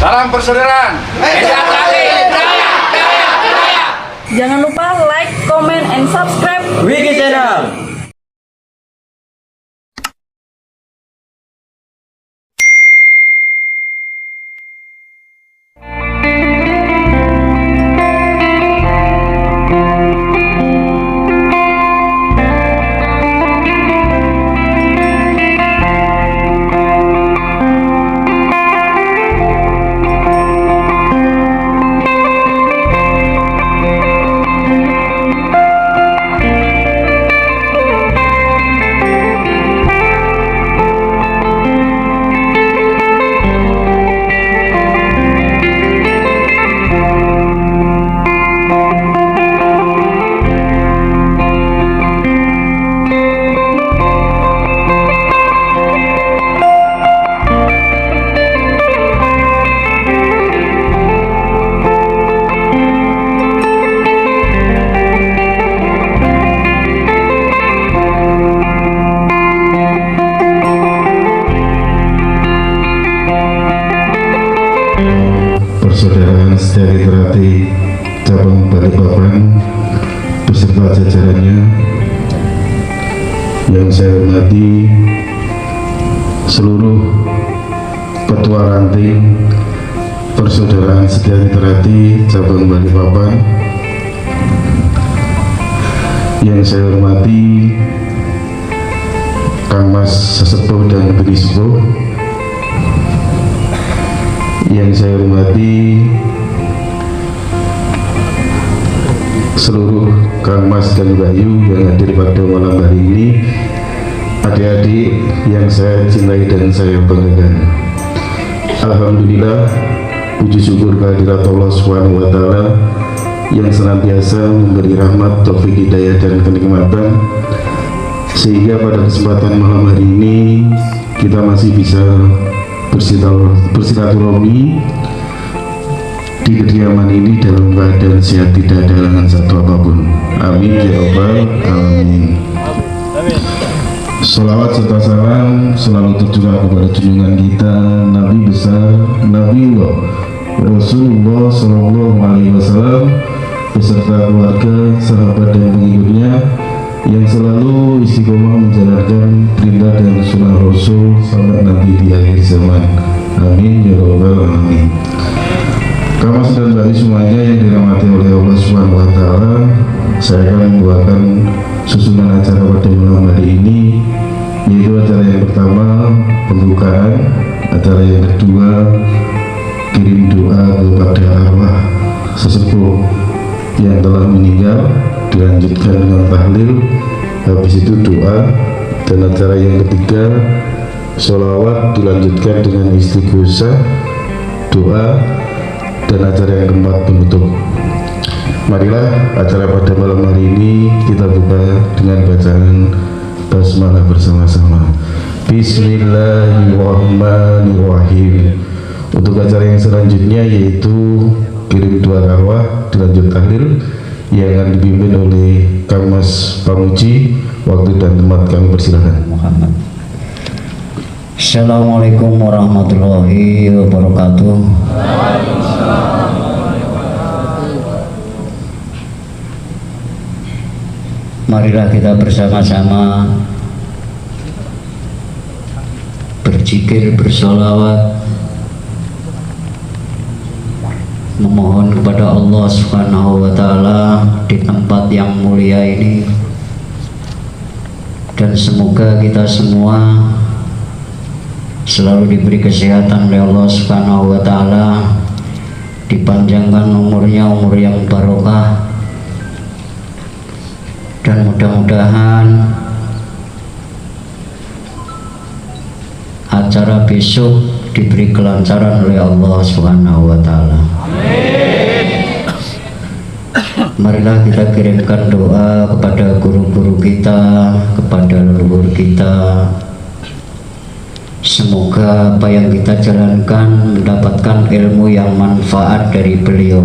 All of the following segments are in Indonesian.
Salam persaudaraan. Jangan lupa like, comment, and subscribe Wiki Channel. Persaudaraan Setiari Terati cabang Balikpapan beserta jajarannya yang saya hormati seluruh ketua ranting Persaudaraan Setiari Terati cabang Balikpapan, yang saya hormati Kang Mas Sesepuh dan Bini Sepuh, yang saya hormati seluruh Kang Mas dan Mbak Yu yang hadir pada malam hari ini, adik-adik yang saya cintai dan saya banggakan. Alhamdulillah, puji syukur kehadirat Allah Subhanahu wa Ta'ala yang senantiasa memberi rahmat, taufik, hidayah dan kenikmatan, sehingga pada kesempatan malam hari ini kita masih bisa bersilaturahmi di kediaman ini dalam keadaan sehat, tidak ada halangan satu apapun. Amin ya rabbal alamin. Sholawat serta salam selalu tercurah kepada junjungan kita Nabi besar Nabiullah Rasulullah Sallallahu Alaihi Wasallam beserta keluarga, sahabat dan pengikutnya yang selalu istiqomah menjalankan perintah dan sunnah Rasul sampai nanti di akhir zaman. Amin ya rabbal alamin. Kang Mas dan Mbak semuanya yang dirahmati oleh Allah Subhanahu wa Ta'ala, saya akan membawakan susunan acara pada malam hari ini, yaitu acara yang pertama pembukaan, acara yang kedua kirim doa kepada arwah sesepuh yang telah meninggal, dilanjutkan dengan tahlil, habis itu doa, dan acara yang ketiga sholawat dilanjutkan dengan istighosah, doa, dan acara yang keempat penutup. Marilah acara pada malam hari ini kita buka dengan bacaan basmalah bersama-sama. Bismillahirrahmanirrahim. Untuk acara yang selanjutnya yaitu kirim doa arwah dilanjut tahlil yang akan dipimpin oleh Kang Mas Pamuji. Waktu dan tempat kami persilahkan. Muhammad. Assalamualaikum warahmatullahi wabarakatuh. Marilah kita bersama-sama berzikir, bersolawat, memohon kepada Allah Subhanahu wa Ta'ala di tempat yang mulia ini, dan semoga kita semua selalu diberi kesehatan oleh Allah Subhanahu wa Ta'ala, dipanjangkan umurnya, umur yang barokah, dan mudah-mudahan acara besok diberi kelancaran oleh Allah Subhanahu wa Ta'ala. Marilah kita kirimkan doa kepada guru-guru kita, kepada leluhur kita. Semoga apa yang kita jalankan mendapatkan ilmu yang manfaat dari beliau.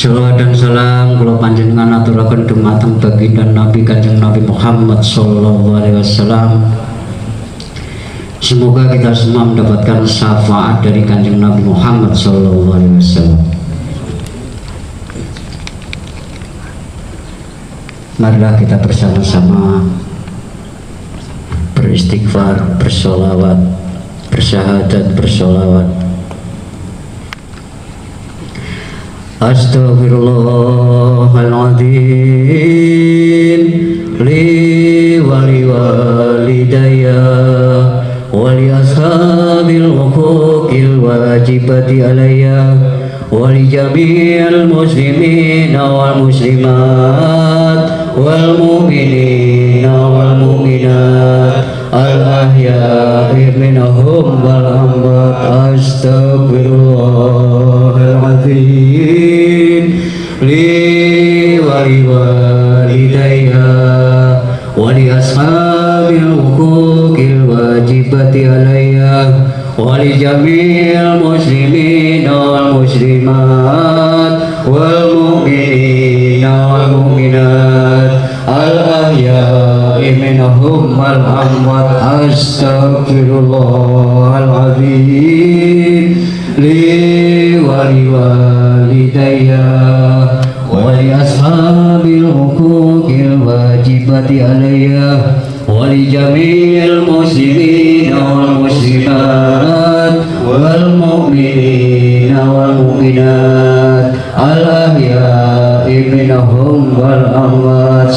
Salawat dan salam kula panjenengan aturaken dumateng baginda Nabi Kanjeng Nabi Muhammad sallallahu alaihi wasallam, Semoga kita semua mendapatkan syafaat dari Kanjeng Nabi Muhammad SAW. Marilah kita bersama-sama beristighfar, bersolawat, bersyahadat, bersolawat. Astaghfirullahaladzim li wali walidayya wali ashabil huquqil wajibati alayya wali jami'il muslimina wal muslimat wal mu'minina wal mu'minat al ahya'i minhum wal amwat. Astaghfirullahaladzim li wali walidayya wali ashabil huquqil wajibati alayya wali jami'il muslimina wal muslimat wal mu'minina wal mu'minat al ahya'i minhum wal amwat. Astaghfirullahaladzim li wali walidayya wali ashabil huquqil wajibati alayya wali jami'il muslimina wal muslimat wal mu'minina wal mu'minat al ahya'i minhum wal amwat.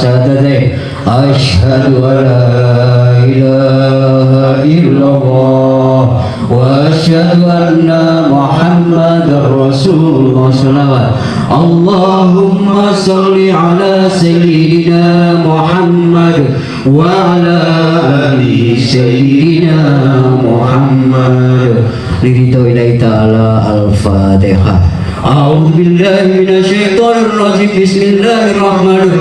Asyhadu an la ilaha illallah wa asyhadu anna Muhammadar Rasulullah. Shalawat. Allahumma salli ala sayyidina Muhammad wa ala ali sayyidina Muhammad. Liridhoillahi ta'ala. Al-Fatihah. A'udzu billahi minasyaitonir rajim. Bismillahir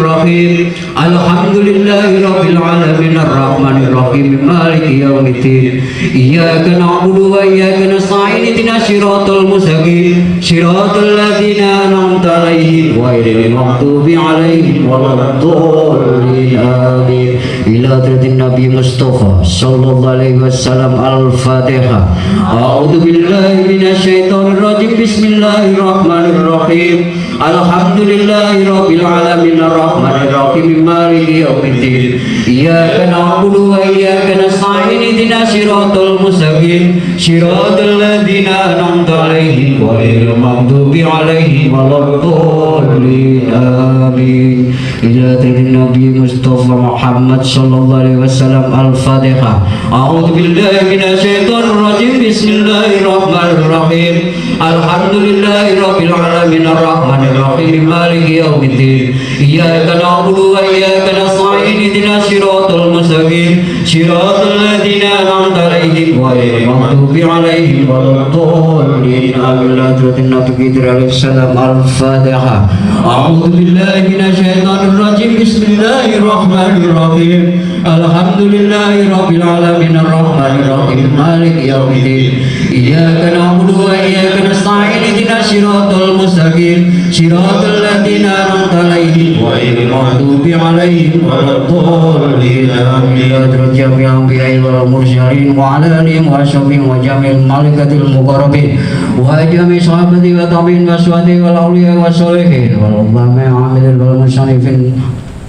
rahim. Alhamdulillahi rabbil alamin arrahmanir rahim maliki yaumiddin. Iyyaka na'budu wa iyyaka nasta'in ihdinas siratal mustaqim siratal ladzina an'amta 'alaihim ghairil maghdubi 'alaihim waladdallin. Amin. Ila hadratin Nabi Mustafa sallallahu alaihi wasallam. Al-Fatihah. A'udzu billahi minasyaitonir rajim. Bismillahirrahmanirrahim. Alhamdulillahi rabbil alamin arrahmanir rahim maliki yaumiddin. Iyyaka na'budu wa iyyaka nasta'in ihdinas siratal mustaqim siratal ladzina an'amta 'alaihim ghairil maghdubi 'alaihim waladdallin. Amin. Ila hadratin Nabi Mustafa Muhammad sallallahu alaihi wasallam. Al-Fatihah. A'udzu billahi minasyaitonir rajim. Bismillahirrahmanirrahim. Alhamdulillahi rabbil alamin arrahmanir rahim maliki yaumiddin. Iyyaka na'budu wa iyyaka nasta'in ihdinas siratal mustaqim siratal ladzina an'amta 'alaihim ghairil maghdubi 'alaihim waladdallin. Amin. Hadratin Nabi alaihi salam. Al-Fatihah. A'udzu billahi minasyaitonir rajim. Bismillahirrahmanirrahim. Alhamdulillahi rabbil alamin arrahmanir rahim maliki yaumiddin. Iyyaka na'budu wa iyyaka nasta'in ihdinas siratal mustaqim siratal ladzina an'amta 'alaihim ghairil maghdubi 'alaihim waladdallin. Amin. Hadrat jami'il anbiya'i wal mursalin wa 'ala alihim wa sahbihim wa jami'il malaikatil muqarrabin wa jami'i sahabati wa tabi'in wa suhadi wal awliya wa sholihin wal ulama'i 'amilin wal musannifin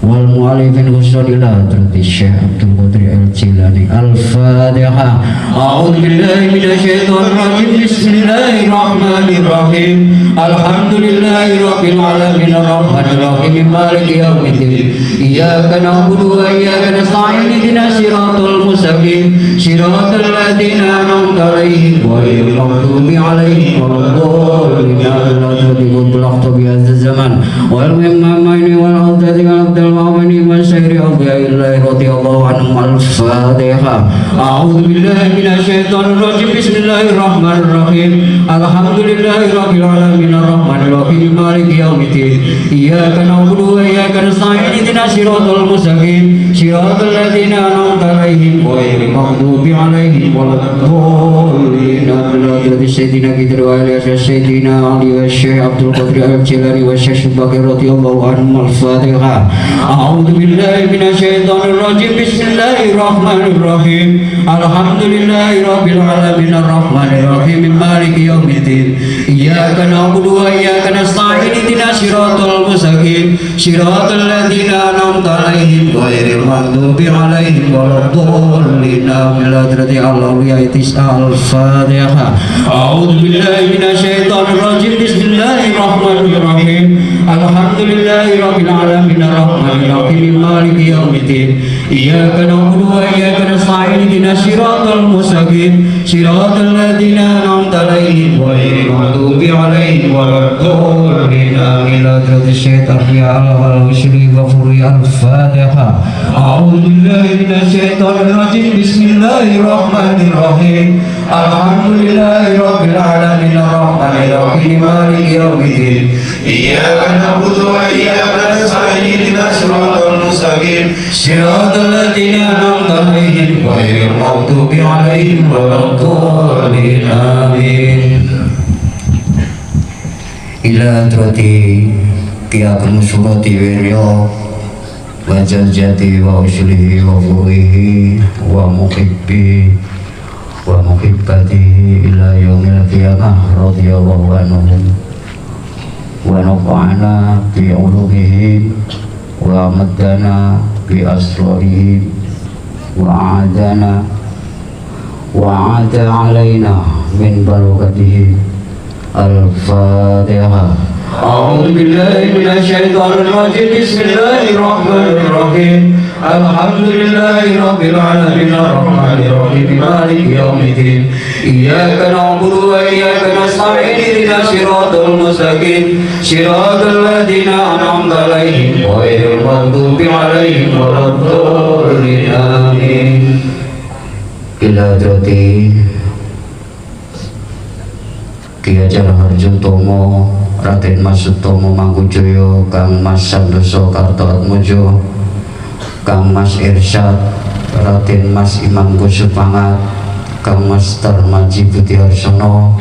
wal mu'alifin khususan ila hadrati Syekh Abdul Qadir Al-Jilani. Al-Fatihah. A'udzu billahi minasyaitonir rajim. Bismillahirrahmanirrahim. Alhamdulillahi rabbil alamin arrahmanir rahim maliki yaumiddin. Iyyaka na'budu wa iyyaka nasta'in ihdinas siratal mustaqim siratal ladzina an'amta 'alaihim ghairil maghdubi 'alaihim waladdallin. Hadrati Qutbul Aqtabi az-zaman wal mu'minin wal awtadi wal abdal wa'mani wa syahri awliya'illahi radhiyallahu anhum. Al-Fatihah. A'udzu billahi minasyaitonir rajim. Bismillahirrahmanirrahim. Alhamdulillahi rabbil alamin arrahmanir rahim maliki yaumiddin. Iyyaka na'budu wa iyyaka nasta'in ihdinas siratal mustaqim siratal ladzina an'amta 'alaihim ghairil maghdubi 'alaihim waladdallin. Hadrati Sayyidina Qidri wa Ilyas Sayyidina Ali wa Syekh Abdul Qadir Al-Jilani wa Syekh Syubakir radhiyallahu anhum. Al-Fatihah. A'udzu billahi minasyaitonir rajim. Bismillahirrahmanirrahim. Alhamdulillahi rabbil alamin arrahmanir rahim maliki yaumiddin. Iyyaka na'budu wa iyyaka nasta'in ihdinas siratal mustaqim siratal ladzina an'amta 'alaihim ghairil maghdubi 'alaihim waladdallin. Amin. Al-Fatihah. A'udzu billahi minasyaitonir rajim. Bismillahirrahmanirrahim. Alhamdulillahi rabbil alamin arrahmanir rahim maliki yaumiddin. Iyyaka na'budu wa iyyaka nasta'in ihdinas siratal mustaqim siratal ladzina an'amta 'alaihim ghairil maghdubi 'alaihim waladdallin. Amin. Al-Fatihah. A'udzu billahi minasyaitonir rajim. Bismillahirrahmanirrahim. Alhamdulillahi rabbil alamin arrahmanir rahim maliki yaumiddin. Iyyaka na'budu wa iyyaka nasta'in ihdinas siratal mustaqim siratal ladzina an'amta 'alaihim ghairil maghdubi 'alaihim waladdallin. Amin. Ila hadrati Qiyamul surati wirya wa jazati wa uslihi wa furuhi wa muhibbi wa muhibbatihi ila yaumil qiyamah radhiyallahu anhum wa nafa'ana bi ulumihi wa amaddana bi asrarihi wa adana wa ada alaina min barakatihi. Al-Fatihah. A'udzu billahi minasyaitonir rajim. Bismillahirrahmanirrahim. Alhamdulillahi rabbil alamin arrahmanir rahim maliki yaumiddin. Iyyaka na'budu wa iyyaka nasta'in ihdinas siratal mustaqim siratal ladzina an'amta 'alaihim ghairil maghdubi 'alaihim waladdallin. Amin. Ila hadrati Ki Hajar Harjotomo Raden Mas Sutomo Mangkujoyo, Kang Mas Santoso Kartoatmojo, Kang Mas Irsyad, Raden Mas Imam Kusupangat, Kang Mas Tarmaji Budi Harsono,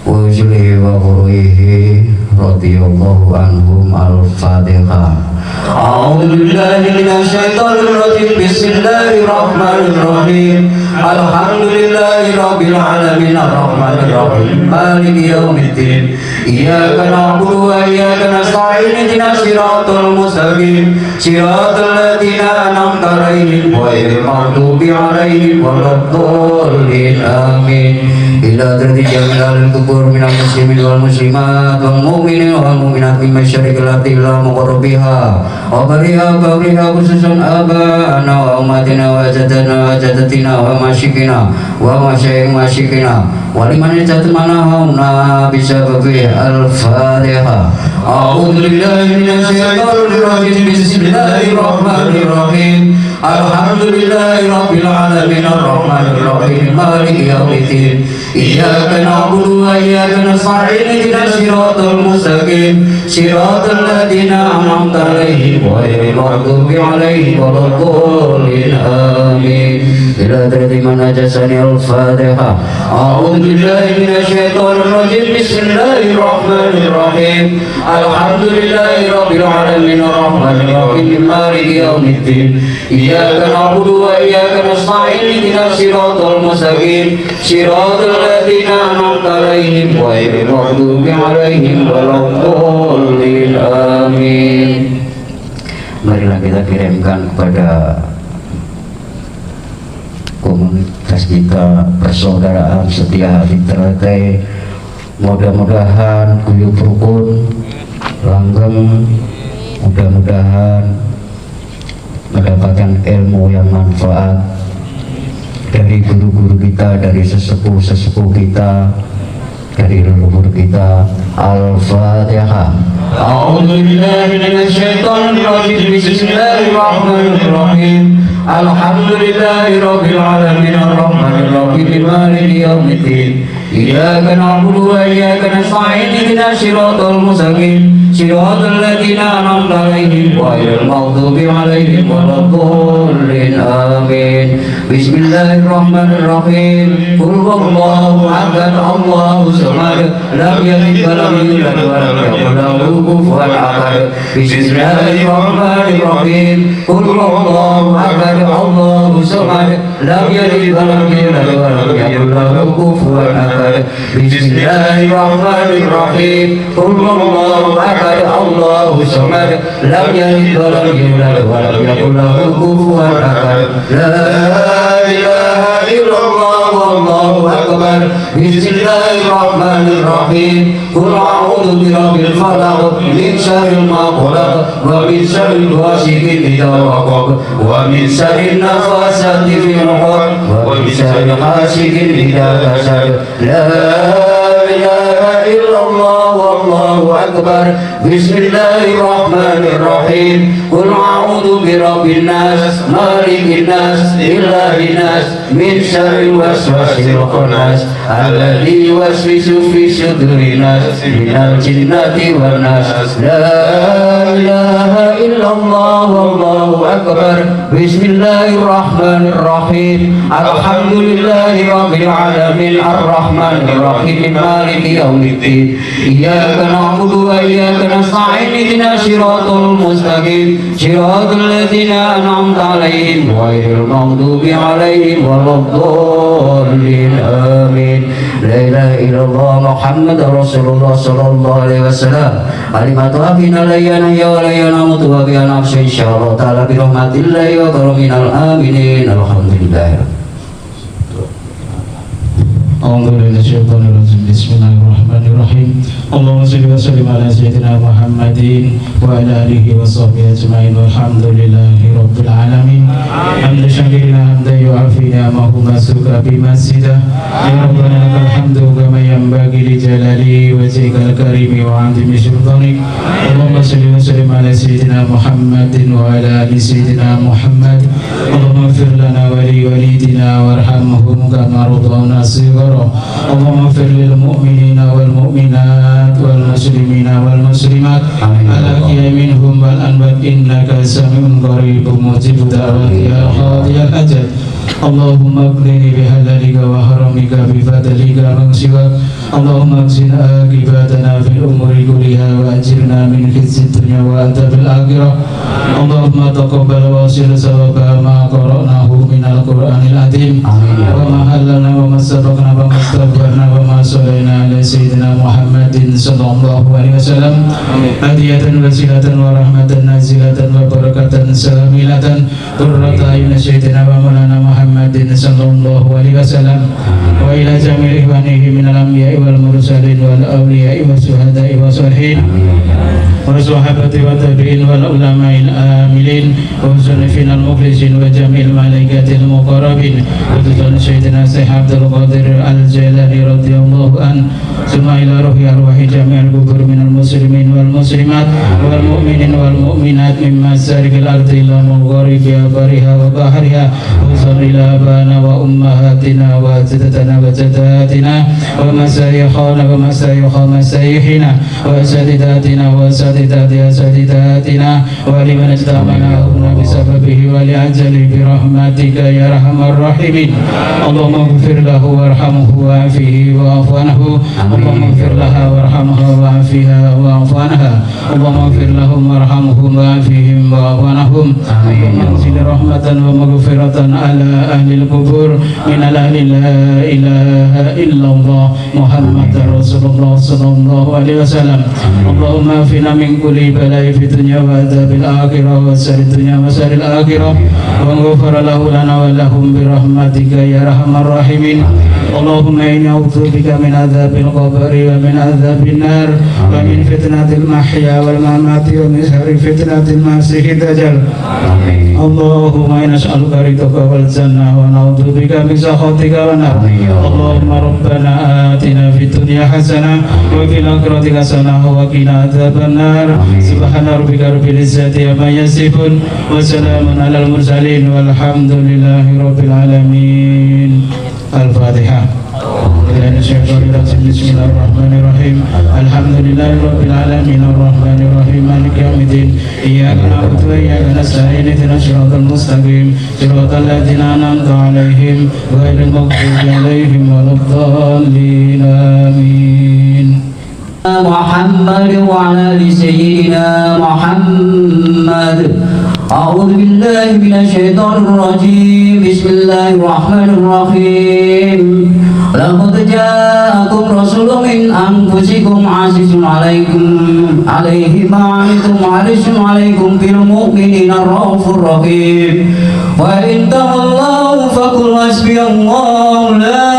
Wajlihi wa furuhi radhiyallahu anhum. Al-Fatihah. A'udzu billahi minasyaitonir rajim. Bismillahirrahmanirrahim. Alhamdulillahi rabbil alamin arrahmanir rahim maliki yaumiddin. Iyyaka na'budu wa iyyaka nasta'in ihdinas siratal mustaqim siratal ladzina an'amta 'alaihim ghairil maghdubi 'alaihim waladdallin. Amin. Ila hadrati jamil kubur minal muslimin wal muslimat wal mu'minin wal mu'minat min masyariqil ardi ila muqarrabiha wa bariha khususan aba'ana wa umatina wa jadana wa jadatina wa masyikina wa masyikina wa liman jatmana hauna bisababi. Al-Fatihah. A'udzu billahi minasyaitonir rajim. Bismillahirrahmanirrahim. Alhamdulillahi rabbil alamin arrahmanir rahim maliki yaumiddin. Iyyaka na'budu wa iyyaka nasta'in ihdinas siratal mustaqim siratal ladzina an'amta 'alaihim ghairil maghdubi 'alaihim waladdallin. Amin. Ila hadrati man ajasani. Al-Fatihah. A'udzu billahi minasyaitonir rajim. Bismillahirrahmanirrahim. Alhamdulillahi rabbil alamin arrahmanir rahim maliki yaumiddin. Iyyaka na'budu wa iyyaka nasta'in ihdinas siratal mustaqim siratal ladzina an'amta 'alaihim ghairil maghdubi 'alaihim waladdallin. Amin. Marilah kita kirimkan kepada komunitas kita persaudaraan setia hati teratai. Mudah-mudahan guyub rukun langgeng, mudah-mudahan mendapatkan ilmu yang manfaat dari guru-guru kita, dari sesepuh-sesepuh kita, dari leluhur kita. Al-Fatihah. A'udzu billahi minasyaitonir rajim. Bismillahirrahmanirrahim. Alhamdulillahi rabbil alamin arrahmanir rahim maliki yaumiddin. Iyyaka na'budu wa iyyaka nasta'in ihdinas siratal mustaqim siratal ladzina an'amta 'alaihim ghairil maghdubi 'alaihim waladdallin. Amin. Bismillahirrahmanirrahim. Qul huwallahu ahad, Allahu samad, lam yalid wa lam yulad wa lam yakul lahu kufuwan ahad. Bismillahirrahmanirrahim. Qul huwallahu ahad, Allahu samad, lam yalid wa lam yulad wa lam yakul lahu kufuwan ahad. Bismillahirrahmanirrahim. Qul huwallahu ahad, Allahu samad, lam yalid wa lam yulad wa lam yakul lahu kufuwan ahad. La ilaha illallah wallahu akbar. Bismillahirrahmanirrahim. Qul a'udzu birabbil falaq min syarri ma khalaq wa min syarri ghasiqin idza waqab wa min syarri nafasati fil 'uqad wa min syarri hasidin idza hasad. La ilaha illallah wallahu akbar. Bismillahirrahmanirrahim. Qul a'udzu birabbin nas malikin nas ilahin nas min syarril waswasil khannas alladzi yuwaswisu fi sudurin nas minal jinnati wan nas. La ilaha illallah wallahu akbar. Bismillahirrahmanirrahim. Alhamdulillahi rabbil alamin arrahmanir rahim maliki yaumiddin. Iyyaka na'budu wa iyyaka nasta'in ihdinas siratal mustaqim siratal ladzina an'amta 'alaihim ghairil maghdubi 'alaihim waladdallin. Amin. La ilaha illallah Muhammadar Rasulullah sallallahu alaihi wasallam. Kalimatu abina layyana ya wa layyana mutu wa bi nafsi insyaallah ta'ala bi rahmatillahi wa karominal aminin. Alhamdulillah. Bismillahirrahmanirrahim. Allahumma shalli wa sallim ala sayyidina Muhammadin wa ala alihi wa sahbihi ajma'in walhamdulillahi rabbil alamin. Hamdan syakirina hamdan yu'afi ni'amahu masuka bimasjidah. Ya Rabbana lakal hamdu kama yanbaghi li jalali wajhikal karimi wa 'azimi sultanik. Allahumma shalli wa sallim ala sayyidina Muhammadin wa ala ali sayyidina Muhammad. Allahumma ighfir lana wa li walidina warhamhum kama radawna shighara. Allahumma ighfir lil mu'minina wal mu'minat wal muslimina wal muslimat al-ahya'i minhum wal amwat innaka sami'un qaribun mujibud da'wati ya qadiyal hajat. Allahumma qini bihalalika wa haramika bifadlika man siwak. Allahumma qina aqibatana fil umuri kulliha wa ajirna min khizyid dunya wa adzabil akhirah. Allahumma taqabbal wasil sawaba ma qara'nahu minal qur'anil azim wa ma halana wa ma sabaqna wa ma astaghfarna wa ma sallaina ala sayyidina Muhammadin sallallahu alaihi wasallam. Hadiyatan wasilatan wa rahmatan nazilatan wa barakatan salamilatan qurrata ayun sayyidina wa maulana Muhammadin sallallahu alaihi wasallam wa ila jami'i ihwanihi minal anbiya'i wal mursalin wal awliya'i was syuhada'i was sholihin wa sahabati wa tabi'in wal ulama'il amilin wa sunnifinal mukhlisin wa jami'il malaikatil muqarrabin wa tuhan sayyidina Syekh Abdul Qadir Al-Jailani radhiyallahu an summa ila ruhi arwahi jami'il kubur minal muslimin wal muslimat wal mu'minin wal mu'minat mimma sarikil ardi ila magharibiha bariha wa bahriha wa ila abana wa ummahatina wa jaddatana wa jaddatina wa masayikhana wa masayikha masayihina wa asadidatina wa asadidati asadidatina wa liman istamana huna bisababihi wa li'ajali birahmatika ya arhamar rahimin. Allahumma ighfir lahu warhamhu wa'afihi wa'fu anhu. Allahumma ighfir laha warhamha wa'afiha wa'fu anha. Allahumma ighfir lahum warhamhum wa'afihim wa'fu anhum. Allahumma anzil rahmatan wa maghfiratan ala ahli al-qubur min ahli la ilaha illallah Muhammadar Rasulullah sallallahu alaihi wasallam. Allahumma afina min kulli bala'i fid dunya wa adzabil akhirah wa syarrid dunya wa syarril akhirah wa ghfir lahu lana wa lahum bi rahmatika ya arhamar rahimin. Allahumma inni a'udzu bika min adzabil qabri wa min adzabin nar wa min fitnatil mahya wal mamati wa min syarri fitnatil masiihid dajjal. Allahumma inna nas'aluka ridhaka wal jannah wa na'udzu bika min sakhatika wan nar. Allahumma rabbana atina fid dunya hasanah wa fil akhirati hasanah wa qina adzaban nar. Subhana rabbika rabbil izzati amma yasifun wa salamun alal mursalin walhamdulillahi rabbil alamin. Al-Fatihah. بالله من الشيطان الرجيم بسم الله الرحمن الرحيم الحمد لله رب العالمين الرحمن الرحيم مالك يوم الدين إياك نعبد وإياك نستعين اهدنا الصراط المستقيم صراط الذين أنعمت عليهم غير المغضوب عليهم ولا الضالين آمين محمد وعلى آل سيدنا محمد. أعوذ بالله من الشيطان الرجيم بسم الله الرحمن الرحيم. لقد جاءكم رسول من أنفسكم عزيز عليه ما عنتم حريص عليكم بالمؤمنين الرؤوف الرحيم. وإن تولوا فقل حسبي الله لا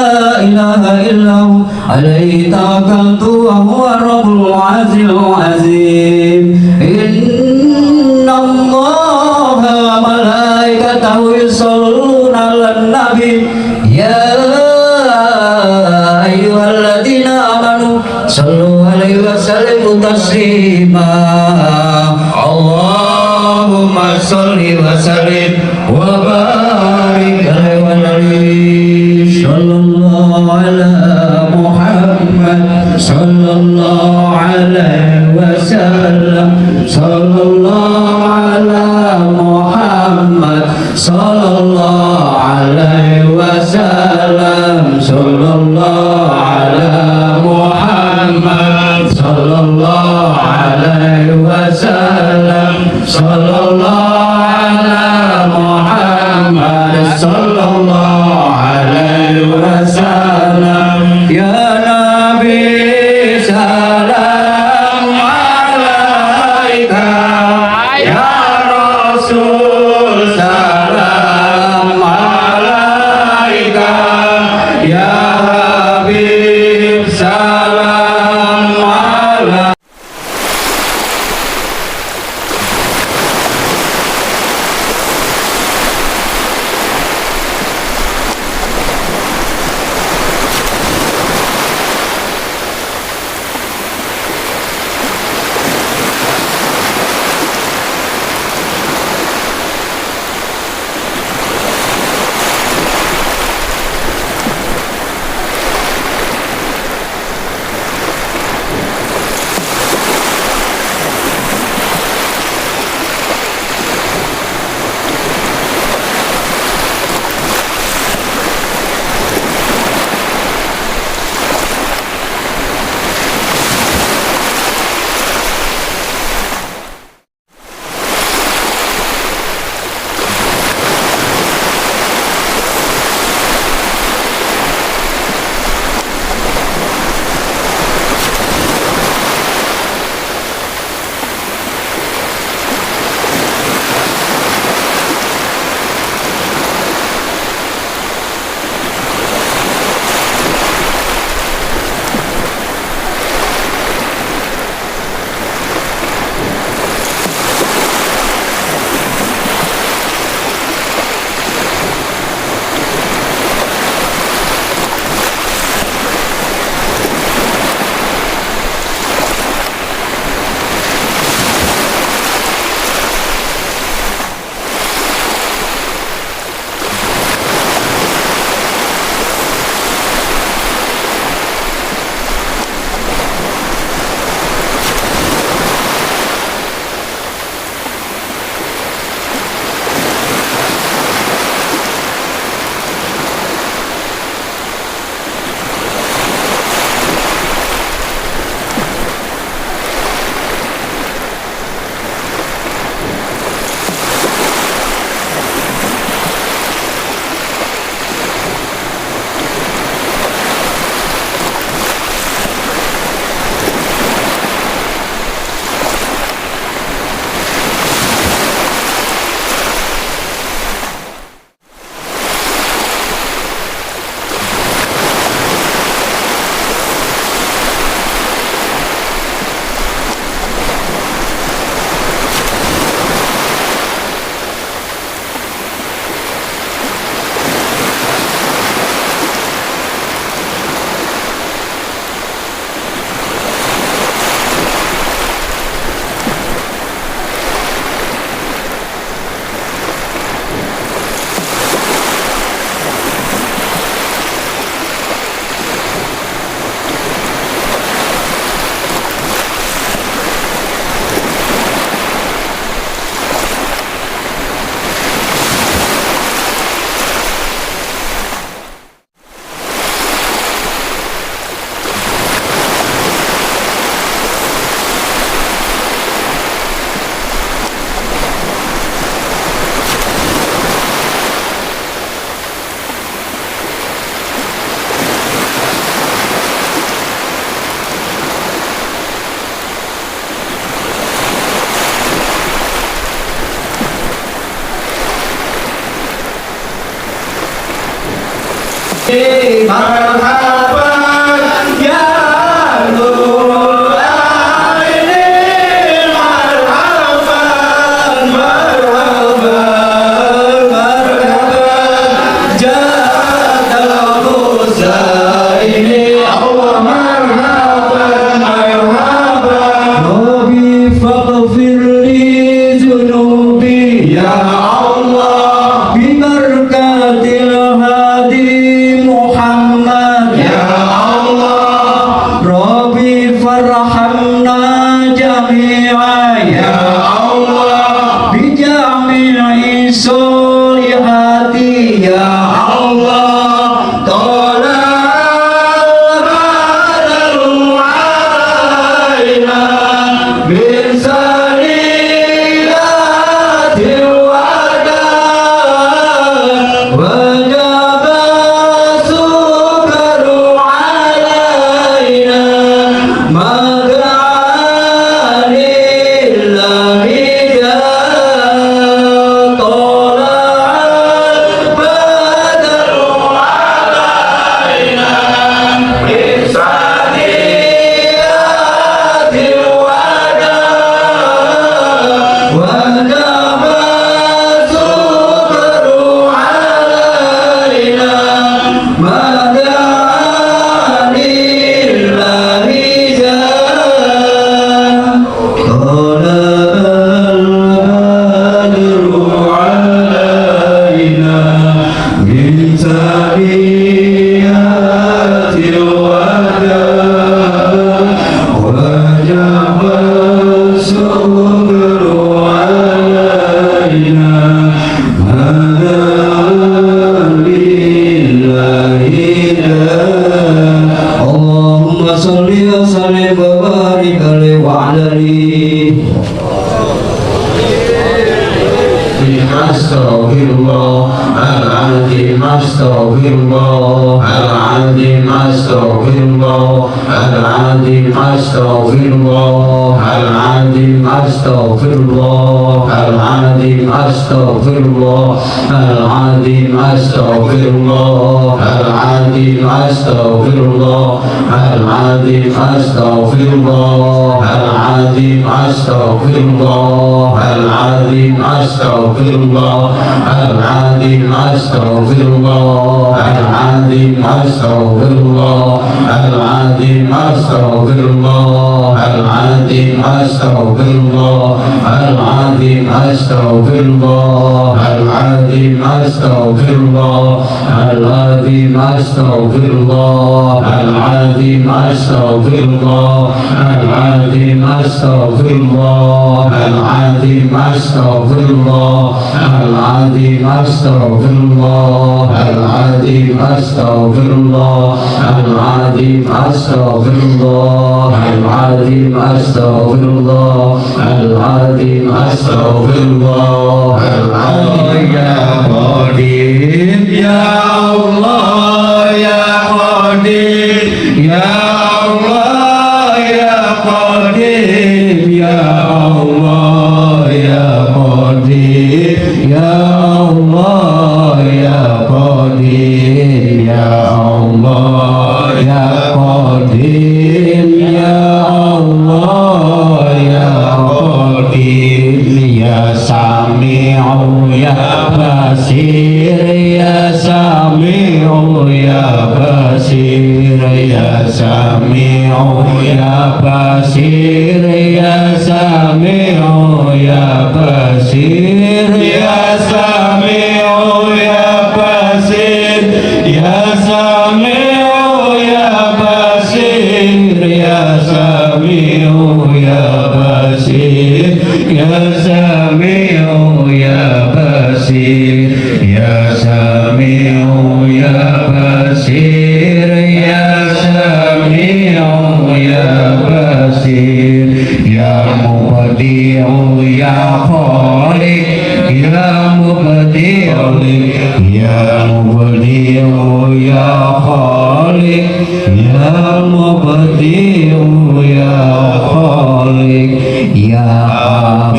إله إلا هو عليه توكلت وهو رب العرش العظيم. إن الله وملائكته يصلون على النبي يا أيها الذين آمنوا صلوا عليه وسلموا تسليما. اللهم صل وسلم وبارك عليه صلى الله على محمد صلى الله عليه وسلم صلى الله على محمد صلى الله عليه وسلم صلى الله على محمد صلى الله عليه وسلم صلى الله على محمد صلى الله عليه وسلم. يا نبي سلام عليك يا رسول سلام عليك يا حبيب سلام عليك.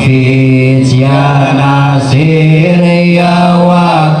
Hafiz ya Nasir ya Wakil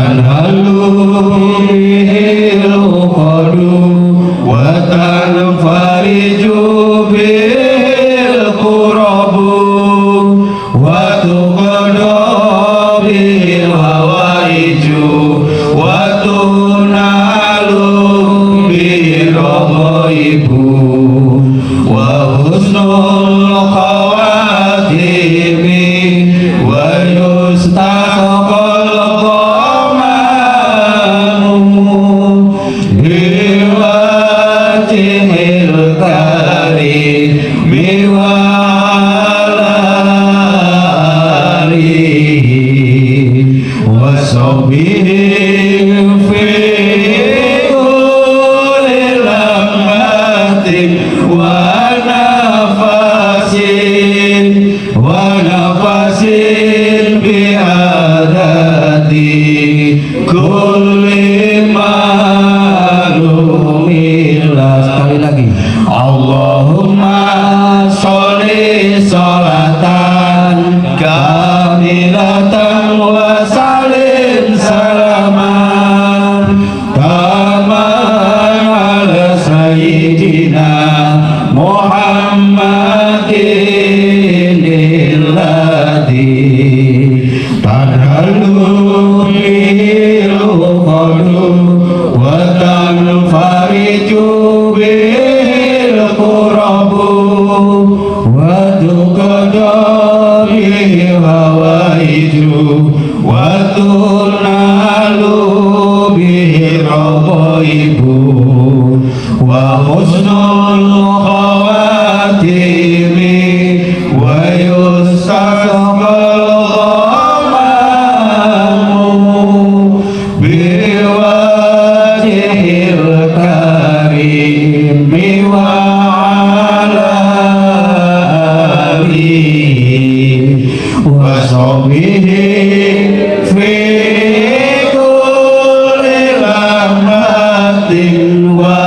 tanhalu bihil uqadu wa tanfariju bil qurabu wa tuqadu bil hawaiju wa tunalu bil ghaibu wa husnul khawatimi wa yustaqal qamanu biwajhil karimi wa ala alihi wa sahbihi fi kulli lamhatin wa nafasin bi'adadi kulli ma'lumillah. Sekali lagi, Allahumma sholli sholatan kamilatan wa salim salaman taman ala sayyidina Muhammadin alladhi tanhalu bihil uqadu wa tanfariju bihil qurabu wa tuqadu bihi hawaiju wa tunalu bihi ghaibu wa husnul khawatimi wa yustaqbal ghamanu biwajhil karimi wa ala alihi wa sahbihi fi kulli lamhatin wa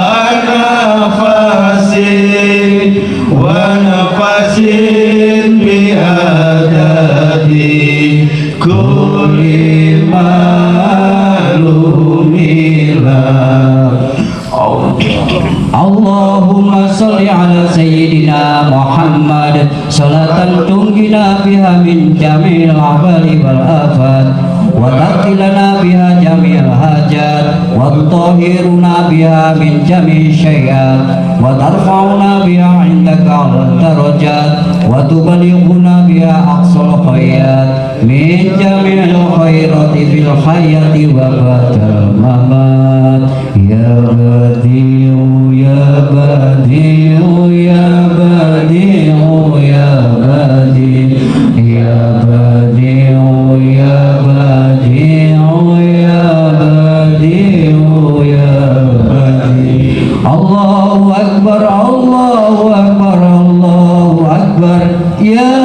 nafasin bi'adadi kulli ma'lumillah. Allahumma sholli ala sayyidina Muhammad salatan tunggina biha min jami'il ahwali wal afat wa taqilana biha jami'il hajat wa tutahhiruna biha min jami'i syai'at wa tarfa'una biha indaka al darajat wa tuballighuna biha aqsal khayat min jami'il khairati fil hayati wa ba'dal mamat ya badi'u ya badi'u ya badi'u ya badi'u ya badi'u ya badi'u ya badi'u ya badi'u. Allahu akbar Allahu akbar Allahu akbar ya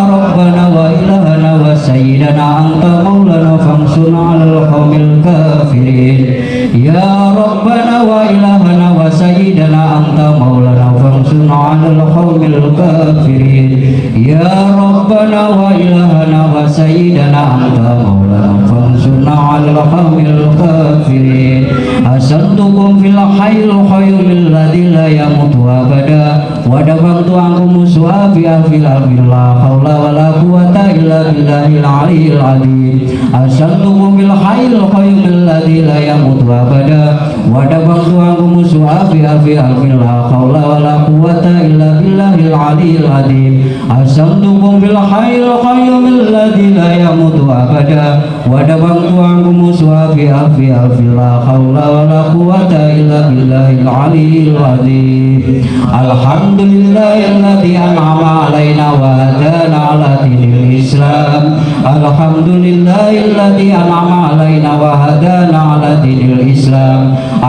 rabbana wa ilahana wa sayyidana anta maulana famsuna 'alal qaumil kafirin ya rabbana wa ilahana wa sayyidana anta maulana famsuna 'alal qaumil kafirin ya rabbana wa ilahana wa sayyidana anta maulana famsuna 'alal qaumil kafirin asantukum fil hayyil qayyum alladzi la yamutu abada wa dafantu ankum musuhafi afil la haula wala quwwata illa billahil aliyyil azim asantukum fil hayyil qayyum alladzi la yamutu abada wa dafantu ankum musuhafi afil la haula wala quwwata illa billahil aliyyil azim asantukum fil hayyil qayyum alladzi la yamutu abada wa dafantu ankum musuhafi afil la haula wala quwwata illa billahil aliyyil azim alhamdulillahilladzi an'ama alaina wa hadana ala dinil islam alhamdulillahilladzi an'ama alaina wa hadana ala dinil islam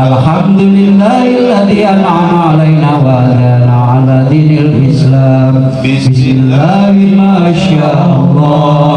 alhamdulillahilladzi an'ama alaina wa hadana ala dinil islam bismillahi ma sya'allah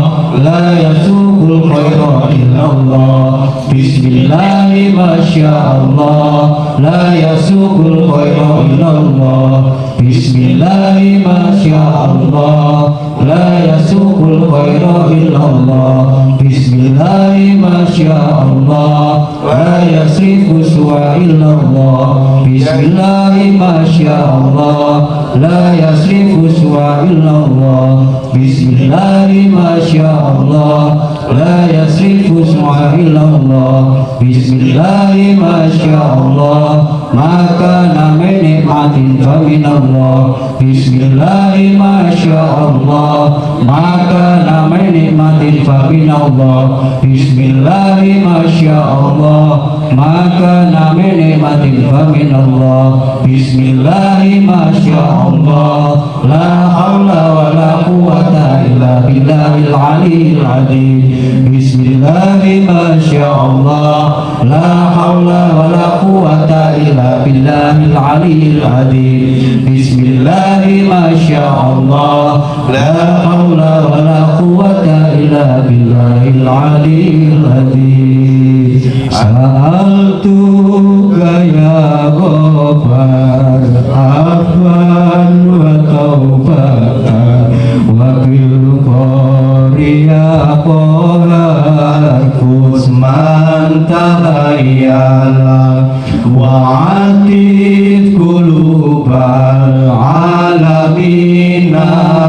la yasuqul khaira illallah bismillahi ma sya'allah la yasuqul khaira illallah Bismillahi masyaallah la yasuqul khaira illallah. Bismillahi masyaallah la yasrifu su'a illallah. Bismillahi masyaallah la yasrifu su'a illallah. Bismillahi masyaallah la yasrifu su'a illallah. Bismillahi masyaallah maka nama nikmatin fa minallah. Bismillahi masyaallah maka nama nikmatin fa minallah. Bismillahi masyaallah maka nama nikmatin fa minallah. Bismillahi masyaallah la haula wala quwwata illa billahil aliyyil azim. Bismillahi masyaallah la haula wala quwwata illa billahil aliyyil azim. Bismillahi masyaallah la haula wala quwwata illa billahil aliyyil azim. Sa'altuka ya Ghaffar afwan wa taubatan wa bil qariya qahar kusman tahayyala wa atif qulubal alamin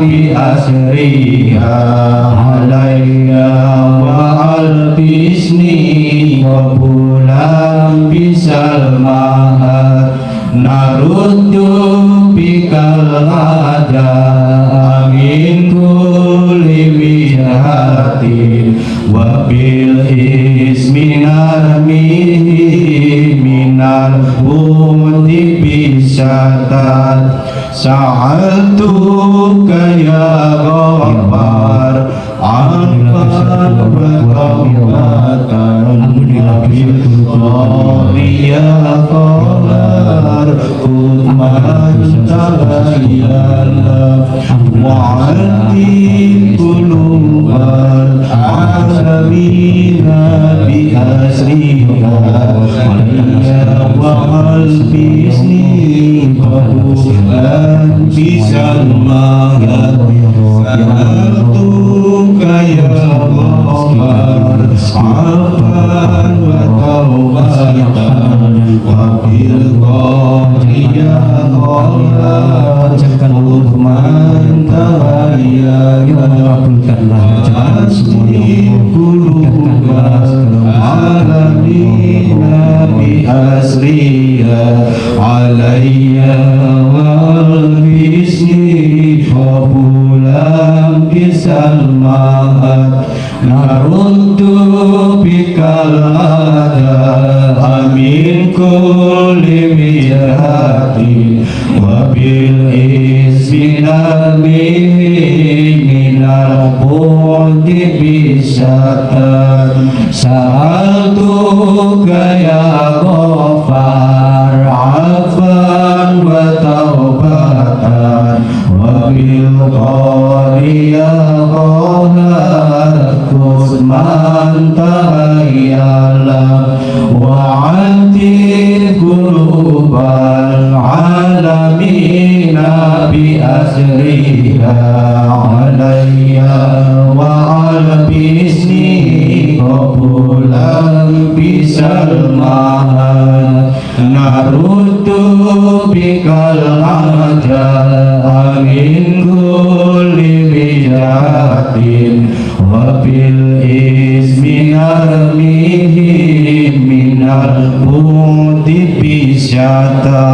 bi asriha alayya wa albisni qabulan bisal mahar naruddu bikal ada amin kulli wihatin wa bil ismi narmihi minal budi bisyatan. Sa'altuka ya Ghaffar afwan wa taubatan wa bil qariya qahar kusman tahayyala wa atif qulubal alamina bi asriha alayya wa albisni qabulan bisal mahar. Sa'altuka ya Ghaffar afwan wa taubatan wa bil qariya qahar kusman tahayyala asri qulubal alamina bi asriha alayya wal bisni qabulan bisal mahar naruddu bikal ada amin kulli wihatin wa bil ismi narmihi minal budi bisyatan. Sa'altuka ya Ghaffar afwan wa taubatan wa bil qariya qahar kusman tahayyala wa atif qulubal alamina bi asriha alayya wa albisni qabulan bisal mahar naruddu bikal aja amin kulli wijatin wa bil ismi narmihi minal budi bisyata.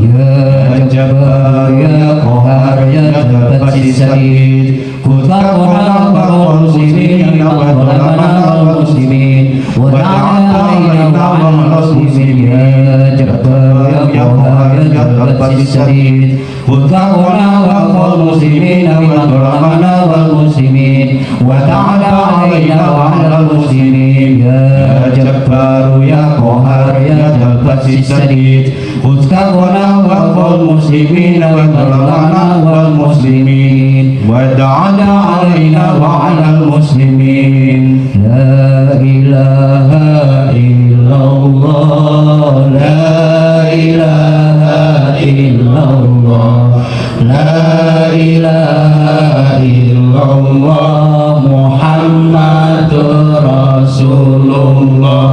Ya Jabbar ya Qahar ya Jabbar Sayyid Kutbana wa muslimin wa dhalamana wal muslimin wa ta'ala wa muslimin. Ya Jabbar ya Qahar ya Jabbar Sayyid Kutbana wa muslimin wa dhalamana wal muslimin wa ta'ala wa muslimin. Ya Jabbar ya Qahar ya Jabbar Sayyid Kutbana wa muslimin wa dhalamana wal muslimin wa ta'ala alaina wa alal muslimin. La ilaha illallah la ilaha illallah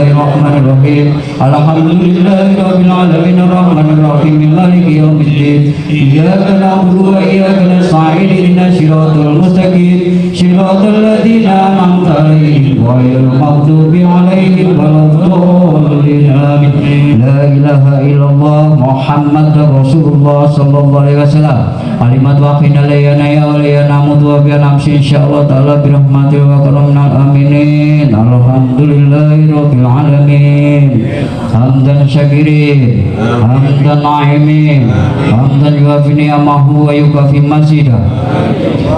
Bismillahirrahmanirrahim. Alhamdulillahirabbil alamin arrahmanir rahim maliki yaumiddin. Iyyaka na'budu wa iyyaka nasta'in ihdinas siratal mustaqim siratal ladzina an'amta 'alaihim ghairil maghdubi 'alaihim waladdallin. Amin. La ilaha illallah Muhammadur Rasulullah sallallahu alaihi wasallam. Kalimat waqina layana ya walayana mut wa bi namsi insyaallah taala bi rahmatil wa karamna aminin. Alhamdulillahirabbil alamin. Hamdan syakirin, hamdan na'imin, hamdan yuafi ni'amahu wa yukafi mazidah.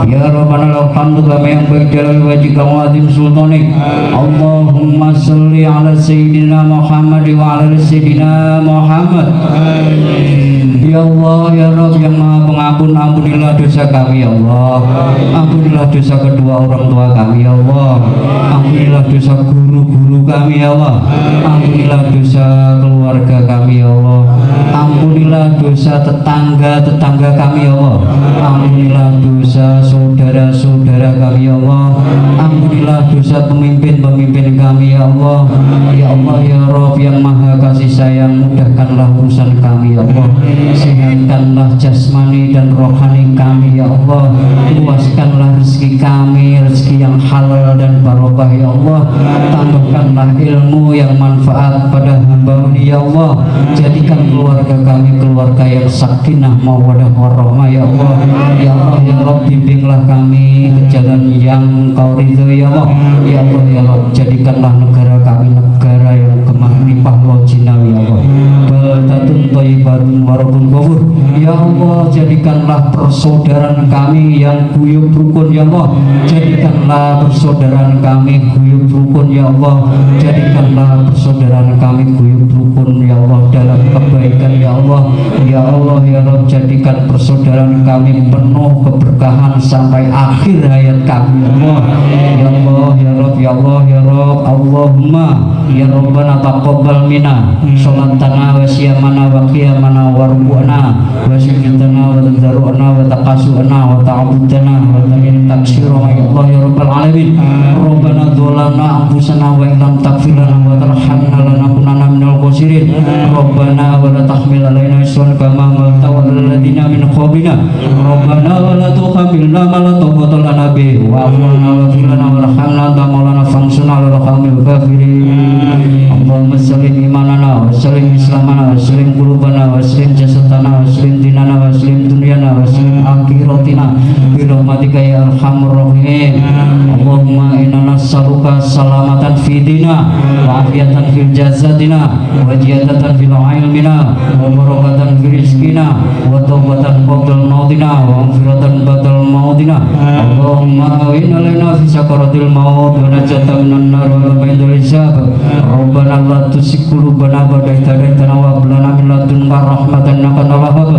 Ya Rabbana alhamdu kama yang baik jalal wajhika wa azim sultanik. Allahumma salli ala sayyidina Muhammad wa ala sayyidina Muhammad. Amin. Ya Allah ya Rabb yang Maha Pengampun, ampunilah dosa kami ya Allah. Ampunilah dosa kedua orang tua kami ya Allah. Ampunilah dosa guru-guru kami ya Allah. Ampunilah dosa keluarga kami ya Allah. Ampunilah dosa tetangga-tetangga kami ya Allah. Ampunilah dosa saudara-saudara kami ya Allah. Ampunilah dosa pemimpin-pemimpin kami ya Allah. Ya Allah ya Rabb yang Maha kasih sayang, mudahkanlah urusan kami ya Allah. Sehatkanlah jasmani dan rohani kami ya Allah. Luaskanlah rezeki kami, rezeki yang halal dan barokah ya Allah. Tambahkanlah ilmu yang manfaat pada hamba ini ya Allah. Jadikan keluarga kami keluarga yang sakinah mawaddah warahmah ya Allah. Ya Allah ya Rabb, bimbinglah kami ke jalan yang Kau ridho ya Allah. Ya Allah ya Rabb, jadikanlah negara kami negara yang kemah limpah lojinawi ya Allah. Baldatun thayyibatun wa rabbun ghafur. Ya Allah, jadikanlah persaudaraan kami yang guyub rukun ya Allah. Jadikanlah persaudaraan kami guyub rukun ya Allah. Jadikanlah persaudaraan kami guyub rukun ya Allah dalam kebaikan ya Allah. Ya Allah ya Rabb, jadikan persaudaraan kami penuh keberkahan sampai akhir hayat kami ya Allah. Ya Allah ya Rabb, ya Allah ya Rabb. Allahumma ya Rabbana taqabbal minna sholatana wa siyamana wa qiyamana wa ruku'ana wa sujudana wa tadarru'ana wa taqasu'ana wa ta'abudana wa tamin taksirana ya Allah ya Rabbal alamin. Rabbana dzolamna anfusana wa illam taghfir lana wa tarhamna lanakunanna minal khasirin. Rabbana wa la tahmil alaina isran kama hamaltahu 'alal ladzina min qablina. Rabbana wa la tuhammilna ma la taqata lana bihi wa'fu 'anna waghfir lana warhamna anta maulana fansurna 'alal qaumil kafirin. Allahumma sallim imanana wa sallim islamana wa sallim qulubana wa sallim jasadana wa sallim dinana wa sallim dunyana wa sallim akhiratina bi rahmatika ya arhamar rahimin. Allahumma inna nas'aluka salamatan fi dina wa afiyatan fil jasadina wa ziyadatan fil ilmina wa barakatan fi rizqina wa taubatan qabla mautina wa maghfiratan ba'da mautina. Allahumma awin alaina fi sakaratil maut wa najatan minan nar wa ba'dal hisab. Rabbana la tuzigh qulubana ba'da idh hadaytana wa hab lana min ladunka rahmatan innaka antal wahhab.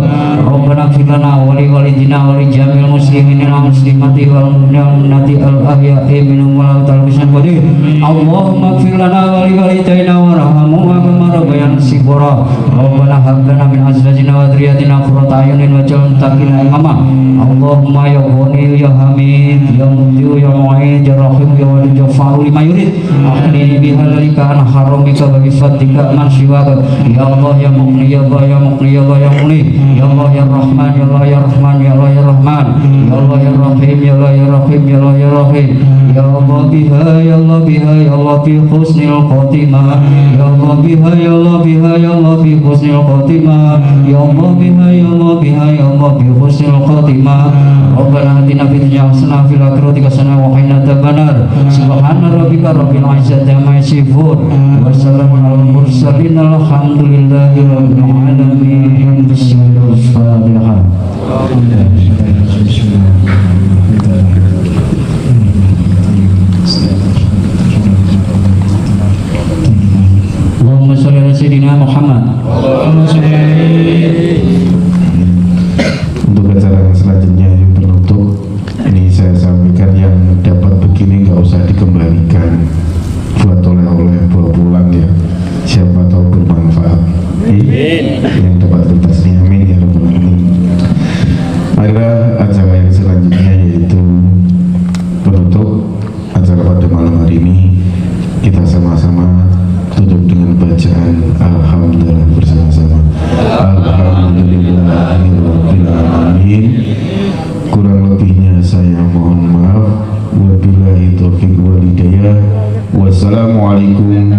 Rabbana ighfir lana wa li walidina wa li jami'il muslimina wal muslimati wal mu'minati al ahya'i minhum wal amwati qadir. Allahumma ighfir lana wa li walidayna warhamhuma kama rabbayana shighara. Rabbana hab lana min azwajina wa dhurriyyatina qurrata a'yunin waj'alna muttaqina imama. Allahumma ya Ghani ya Hamid ya Mubdi ya Mu'id ya Rahim ya Walid ya Fa'ul lima yurid. Akhni bihalalika an haramika wa bifadlika man siwaka. Ya Allah ya Mughni ya Allah ya Mughni ya Allah ya Mughni. Ya Allah ya Rahman ya Allah ya Rahman ya Allah ya Rahman. Ya Allah ya Rahim ya Allah ya Rahim ya Allah ya Rahim. Ya Allah biha ya Allah biha ya Allah bi husnil khotimah. Ya Allah biha ya Allah biha ya Allah bi husnil khotimah. Ya Allah biha ya Allah biha ya Allah bi husnil khotimah. Rabbana atina fid dunya hasanah fil akhirati hasanah wa qina adzabannar. Subhana rabbika rabbil izzati amma yasifun wa salamun alal mursalin alhamdulillahi rabbil alamin. Bismillahirrahmanirrahim. Allahumma shalli ala sayyidina Muhammad. Untuk acara yang selanjutnya yang penutup ini saya sampaikan yang dapat begini nggak usah dikembalikan, buat oleh-oleh bawa pulang ya, siapa tahu bermanfaat. Yang dapat kertasnya amin ya rabbal alamin. Marilah acara yang selanjutnya yaitu penutup acara pada malam hari ini, kita sama-sama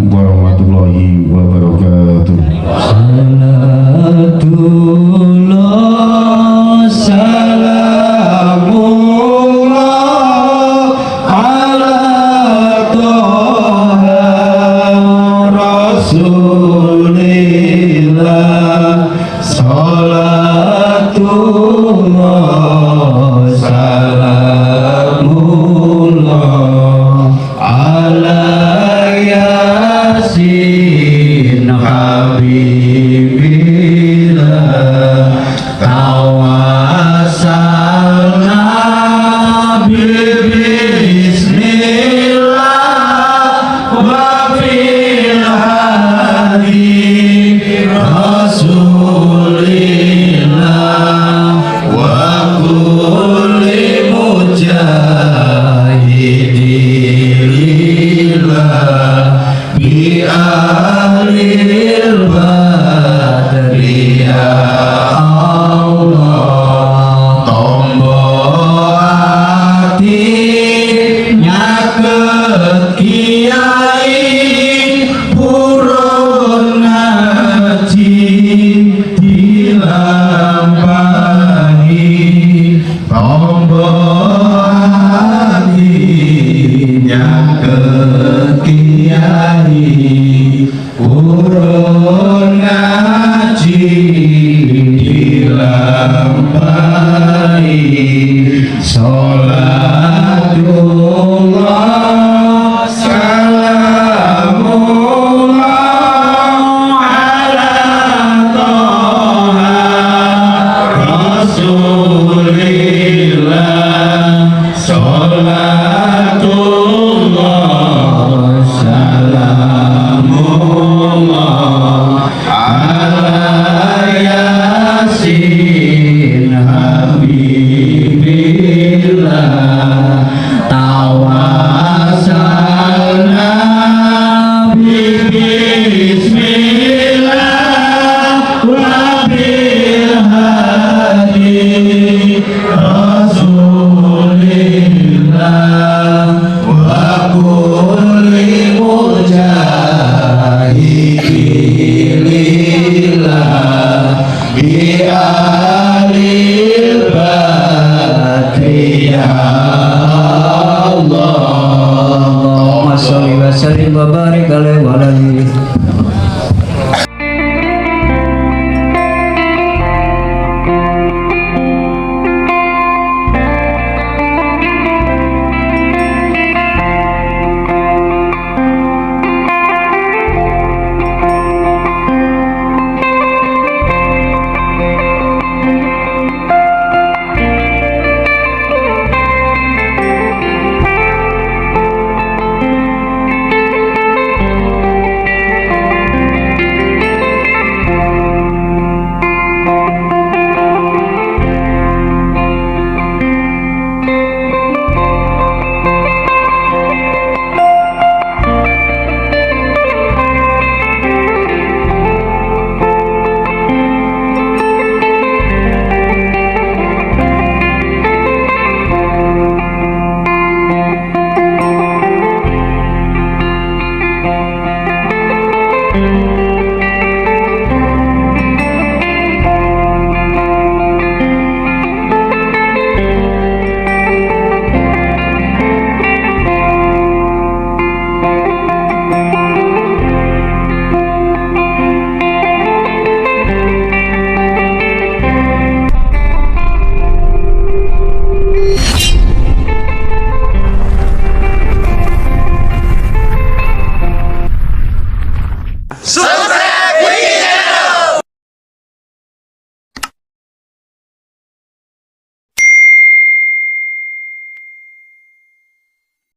warahmatullahi wabarakatuh. Salatullah salamullah ala toha rasulillah. Salatullah salamullah ala yasin habibillah. Tawasalna bismillah wa fil hadi rasulillah wa kulli mujahidillah bi ahlil badri ya Allah. Tombo hati nyaket kiai purun ngaji dilampahi. Tombo hati nyaket kiai purun ngaji dilampahi. Salatullah salamullah ala toha rasulillah. Salatullah salamullah ala yasin habibillah. Tawasalna bismillah wa bil hadi rasulillah wa kulli mujahidillah bi alil badri ya Allah. Allahumma sholli wa sallim wa barik alaihi wa alihi. Selamat